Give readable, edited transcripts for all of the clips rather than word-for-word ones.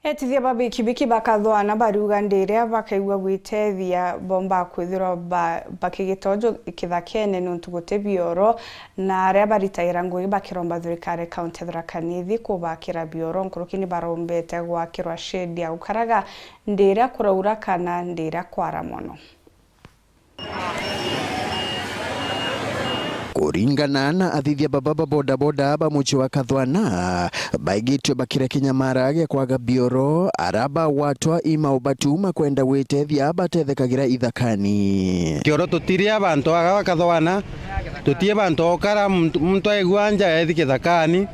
Etithia babikibiki bakathwana baruga ndiria bakaigwa gwitethia bomba kwithirwa bakigitojo kithakene nuntu gutebioro na aria baritaira ngui bakiromba thirikari kaunti Tharaka Nithi kubakira bioro nkurukini barombete gwakirwa shedi ya ukaraga ndiria kuraura kana ndiria kwara mono. Kuringana na athithia baba boda bamuchi wa kathwana baigitwe bakira kinyamara gya kwaga bioro araba watwa ima ubatuma kwenda witethia batethekagira ithakani kioro tutiria abantu aga kathwana tutie abantu okara muntu aigwanja ethi kithakani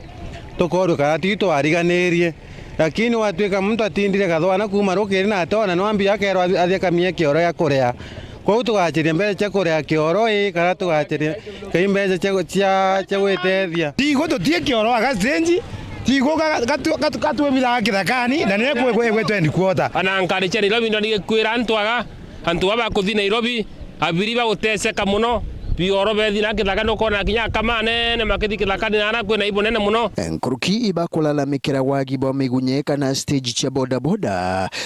tukoru kana tito ariganirie lakini watwika muntu atindire kathwana kuma rukiri na atona no ambia kero athia kamie kioro ya korea kwa tugachiria mbere cha korea kioro kana tugachiria kai mbere cha gwitethia tigo tutie kioro aga zenji tigo katwe bila kithakani na ne kwetwe ndi kuota ana nkari cheri lobi ndo nikwira antu aba kuthi Nairobi abiri ba guteseka muno bioro bethi na kithakani kona kinya kamane ne makithi kithakani na kwena ibo nene muno nkuruki ibakulalamikira wagibo migunye kana stage cha boda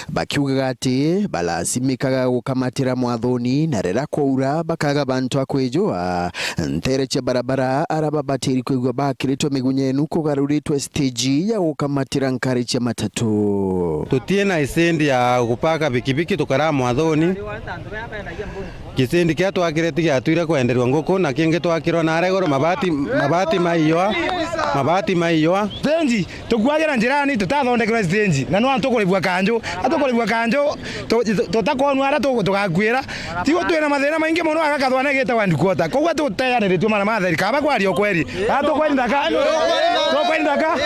bakiuga ati balasimikaga gukamatira mwathoni na rera kwaura bakaga bantu akwijwa ntere cha barabara araba batiri kwigwa bakiritwe migunye nukugaruritwe stage ya gukamatira nkari cha matatu tutie na isendi ya kupaka bikibiki tukara mwathoni kisendi kia twakireti ya tuira kwenderwa ngoko na kinge twakirwa na aregoro mabati maiyo stenji tukwagira njirani tutathondekera stenji na no antukuribwa kanjo tutakonwa ara tugakwira tigo twina mathina maingi muno agakathwana gita wandi kuota kogwa tuteyaniritie mana matheri kaba kwario kweri atukwenda ndaka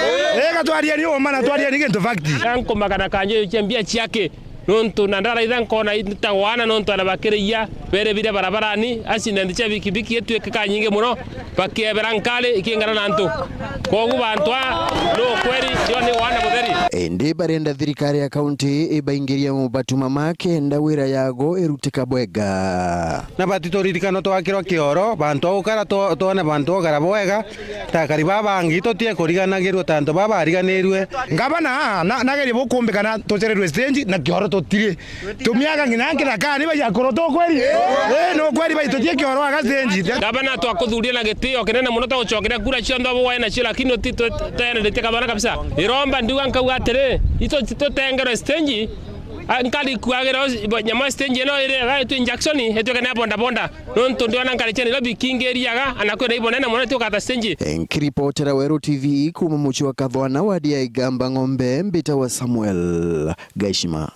gatwaria ni umana twaria ni gintu fact nkomagana kanjo chembia chiake nonto nandara ithan kona itawana nonto arabakiria bere bire barabarani accident cha bikibiki yetu ekaka nyinge muno bakebera nkale ikingana nantu kogu bantwa no kweri yo ni wana mutheri ende barenda thirikari ya kaunti ibaingiria mubatuma make ndawira yago erutika bwega na batitorikano twakirwa kioro bantu ukara tone bantu gara bwega takari baba ngito tie kuriganagirwa tanto baba ariganirwe ngabana nageri bukumbikana tochererwe stage na kioro totire tumiaga nginangira kani ba yakoro to kweri no kweri ba totie kioro aga stage ngabana twakuthuria na gitio kinene muno to gucokera kura ciondo abo waina cio lakini tito tene ndete kathwana kabisa iromba ndiwa nkauga atere ito tengero stage nkali kuagira nyama stage no ire ga tu injection etwe kana bonda nonto ndiona nkali cheni lobi kingeriaga anakwenda ibonene muno tu kata stage nkiripotera Wero TV kuma muchi wa kathwana wadia igamba ng'ombe mbita wa Samuel Gaishima.